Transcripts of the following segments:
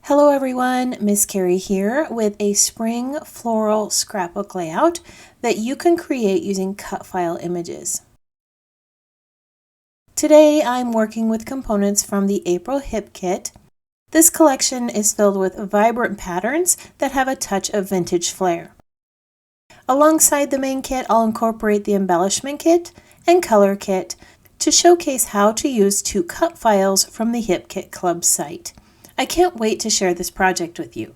Hello everyone, Miss Carrie here with a spring floral scrapbook layout that you can create using cut file images. Today I'm working with components from the April Hip Kit. This collection is filled with vibrant patterns that have a touch of vintage flair. Alongside the main kit, I'll incorporate the embellishment kit and color kit to showcase how to use two cut files from the Hip Kit Club site. I can't wait to share this project with you.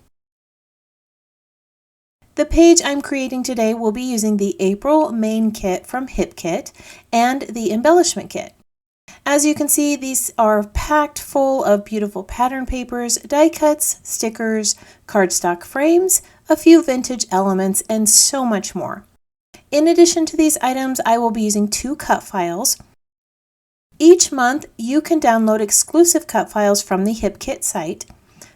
The page I'm creating today will be using the April main kit from Hip Kit and the embellishment kit. As you can see, these are packed full of beautiful pattern papers, die cuts, stickers, cardstock frames, a few vintage elements, and so much more. In addition to these items, I will be using two cut files. Each month, you can download exclusive cut files from the HipKit site.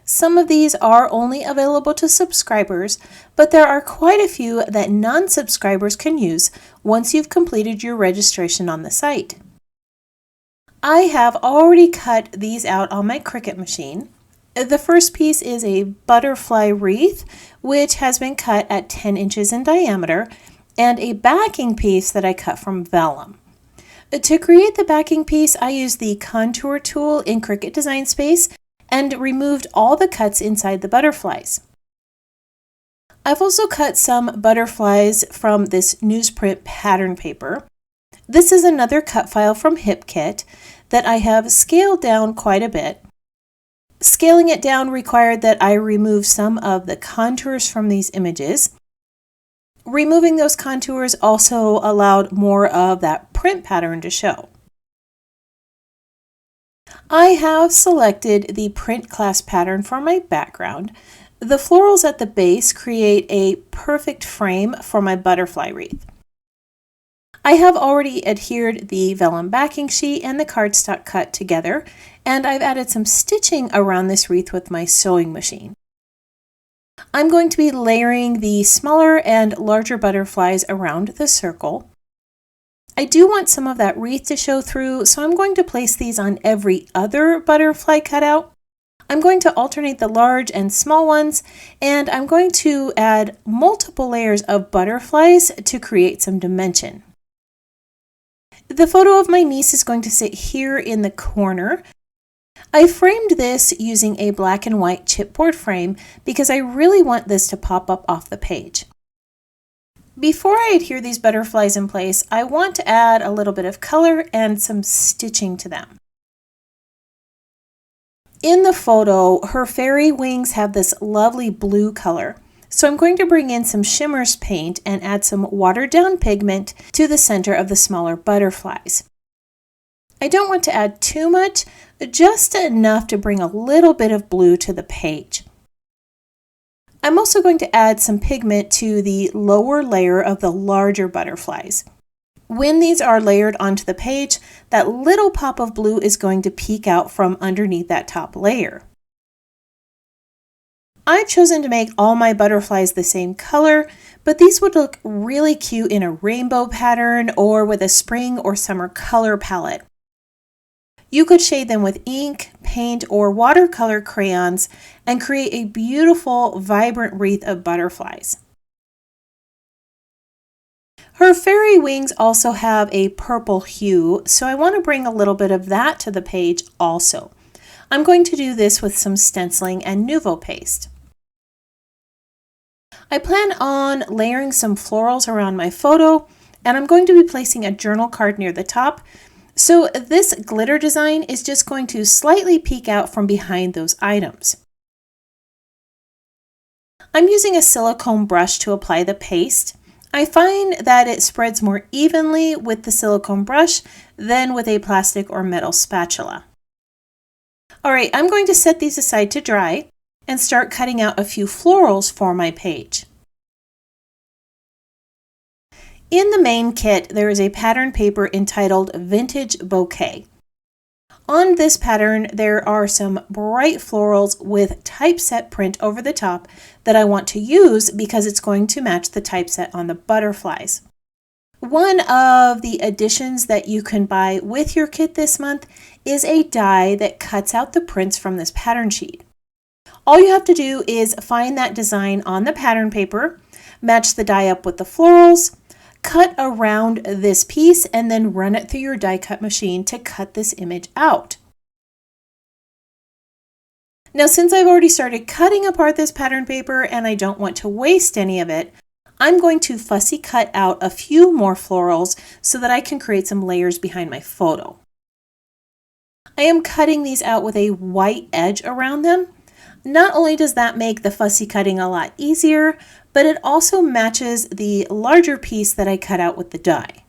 Some of these are only available to subscribers, but there are quite a few that non-subscribers can use once you've completed your registration on the site. I have already cut these out on my Cricut machine. The first piece is a butterfly wreath, which has been cut at 10 inches in diameter, and a backing piece that I cut from vellum. To create the backing piece, I used the contour tool in Cricut Design Space and removed all the cuts inside the butterflies. I've also cut some butterflies from this newsprint pattern paper. This is another cut file from HipKit that I have scaled down quite a bit. Scaling it down required that I remove some of the contours from these images. Removing those contours also allowed more of that print pattern to show. I have selected the print class pattern for my background. The florals at the base create a perfect frame for my butterfly wreath. I have already adhered the vellum backing sheet and the cardstock cut together, and I've added some stitching around this wreath with my sewing machine. I'm going to be layering the smaller and larger butterflies around the circle. I do want some of that wreath to show through, so I'm going to place these on every other butterfly cutout. I'm going to alternate the large and small ones, and I'm going to add multiple layers of butterflies to create some dimension. The photo of my niece is going to sit here in the corner. I framed this using a black and white chipboard frame because I really want this to pop up off the page. Before I adhere these butterflies in place, I want to add a little bit of color and some stitching to them. In the photo, her fairy wings have this lovely blue color, so I'm going to bring in some shimmers paint and add some watered down pigment to the center of the smaller butterflies. I don't want to add too much, just enough to bring a little bit of blue to the page. I'm also going to add some pigment to the lower layer of the larger butterflies. When these are layered onto the page, that little pop of blue is going to peek out from underneath that top layer. I've chosen to make all my butterflies the same color, but these would look really cute in a rainbow pattern or with a spring or summer color palette. You could shade them with ink, paint, or watercolor crayons and create a beautiful, vibrant wreath of butterflies. Her fairy wings also have a purple hue, so I want to bring a little bit of that to the page also. I'm going to do this with some stenciling and Nuvo paste. I plan on layering some florals around my photo, and I'm going to be placing a journal card near the top. So this glitter design is just going to slightly peek out from behind those items. I'm using a silicone brush to apply the paste. I find that it spreads more evenly with the silicone brush than with a plastic or metal spatula. Alright, I'm going to set these aside to dry and start cutting out a few florals for my page. In the main kit, there is a pattern paper entitled Vintage Bouquet. On this pattern, there are some bright florals with typeset print over the top that I want to use because it's going to match the typeset on the butterflies. One of the additions that you can buy with your kit this month is a die that cuts out the prints from this pattern sheet. All you have to do is find that design on the pattern paper, match the die up with the florals, cut around this piece, and then run it through your die cut machine to cut this image out. Now, since I've already started cutting apart this pattern paper and I don't want to waste any of it, I'm going to fussy cut out a few more florals so that I can create some layers behind my photo. I am cutting these out with a white edge around them. Not only does that make the fussy cutting a lot easier, but it also matches the larger piece that I cut out with the die.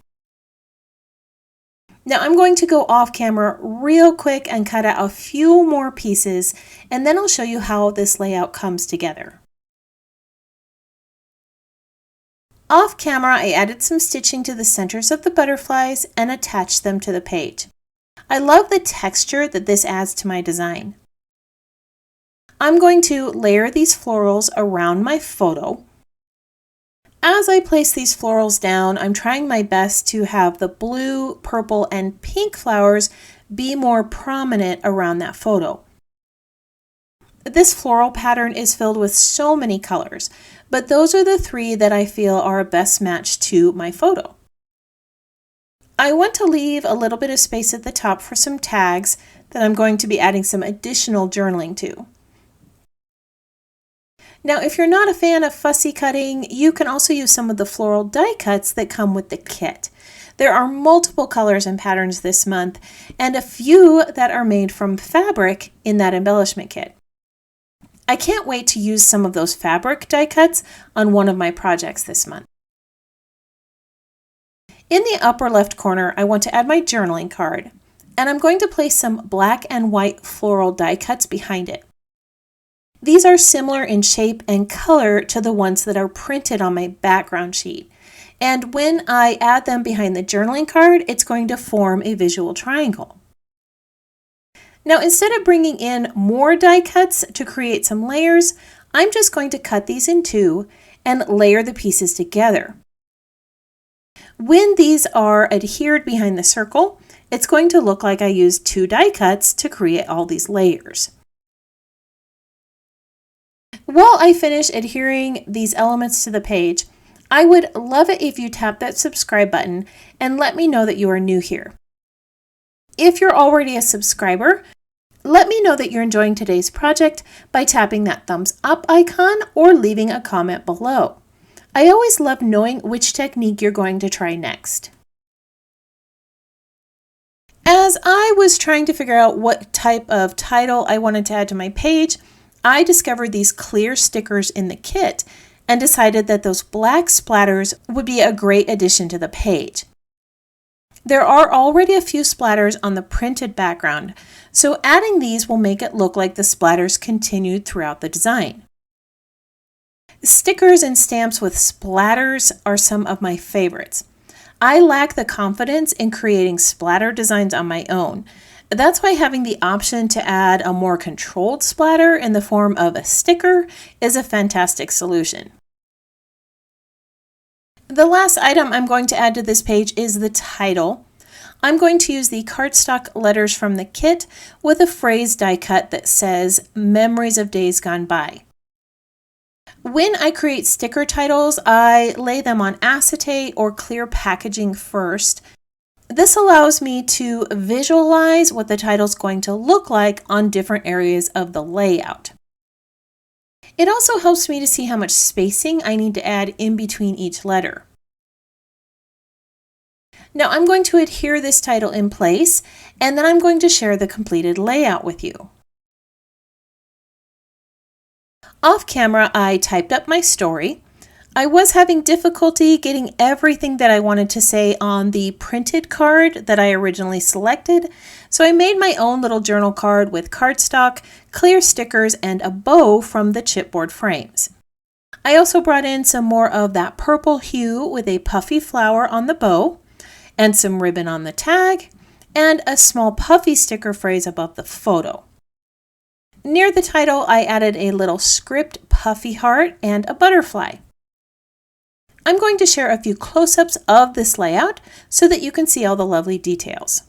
Now I'm going to go off camera real quick and cut out a few more pieces, and then I'll show you how this layout comes together. Off camera, I added some stitching to the centers of the butterflies and attached them to the page. I love the texture that this adds to my design. I'm going to layer these florals around my photo. As I place these florals down, I'm trying my best to have the blue, purple, and pink flowers be more prominent around that photo. This floral pattern is filled with so many colors, but those are the three that I feel are a best match to my photo. I want to leave a little bit of space at the top for some tags that I'm going to be adding some additional journaling to. Now, if you're not a fan of fussy cutting, you can also use some of the floral die cuts that come with the kit. There are multiple colors and patterns this month, and a few that are made from fabric in that embellishment kit. I can't wait to use some of those fabric die cuts on one of my projects this month. In the upper left corner, I want to add my journaling card, and I'm going to place some black and white floral die cuts behind it. These are similar in shape and color to the ones that are printed on my background sheet. And when I add them behind the journaling card, it's going to form a visual triangle. Now, instead of bringing in more die cuts to create some layers, I'm just going to cut these in two and layer the pieces together. When these are adhered behind the circle, it's going to look like I used two die cuts to create all these layers. While I finish adhering these elements to the page, I would love it if you tap that subscribe button and let me know that you are new here. If you're already a subscriber, let me know that you're enjoying today's project by tapping that thumbs up icon or leaving a comment below. I always love knowing which technique you're going to try next. As I was trying to figure out what type of title I wanted to add to my page, I discovered these clear stickers in the kit and decided that those black splatters would be a great addition to the page. There are already a few splatters on the printed background, so adding these will make it look like the splatters continued throughout the design. Stickers and stamps with splatters are some of my favorites. I lack the confidence in creating splatter designs on my own. That's why having the option to add a more controlled splatter in the form of a sticker is a fantastic solution. The last item I'm going to add to this page is the title. I'm going to use the cardstock letters from the kit with a phrase die cut that says "Memories of Days Gone By." When I create sticker titles, I lay them on acetate or clear packaging first. This allows me to visualize what the title is going to look like on different areas of the layout. It also helps me to see how much spacing I need to add in between each letter. Now I'm going to adhere this title in place, and then I'm going to share the completed layout with you. Off camera, I typed up my story. I was having difficulty getting everything that I wanted to say on the printed card that I originally selected, so I made my own little journal card with cardstock, clear stickers, and a bow from the chipboard frames. I also brought in some more of that purple hue with a puffy flower on the bow, and some ribbon on the tag, and a small puffy sticker phrase above the photo. Near the title, I added a little script puffy heart and a butterfly. I'm going to share a few close-ups of this layout so that you can see all the lovely details.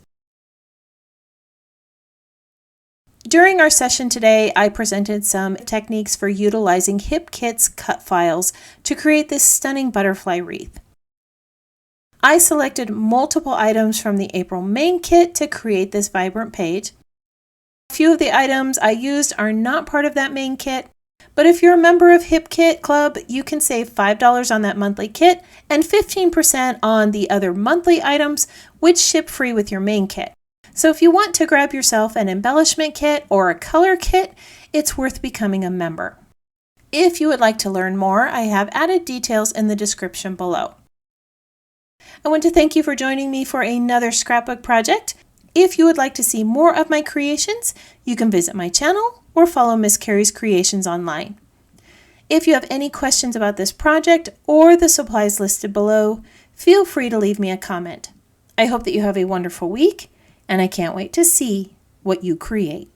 During our session today, I presented some techniques for utilizing HipKit's cut files to create this stunning butterfly wreath. I selected multiple items from the April main kit to create this vibrant page. A few of the items I used are not part of that main kit, but if you're a member of HipKit Club, you can save $5 on that monthly kit and 15% on the other monthly items, which ship free with your main kit. So if you want to grab yourself an embellishment kit or a color kit, it's worth becoming a member. If you would like to learn more, I have added details in the description below. I want to thank you for joining me for another scrapbook project. If you would like to see more of my creations, you can visit my channel or follow Miss Carrie's Creations online. If you have any questions about this project or the supplies listed below, feel free to leave me a comment. I hope that you have a wonderful week, and I can't wait to see what you create.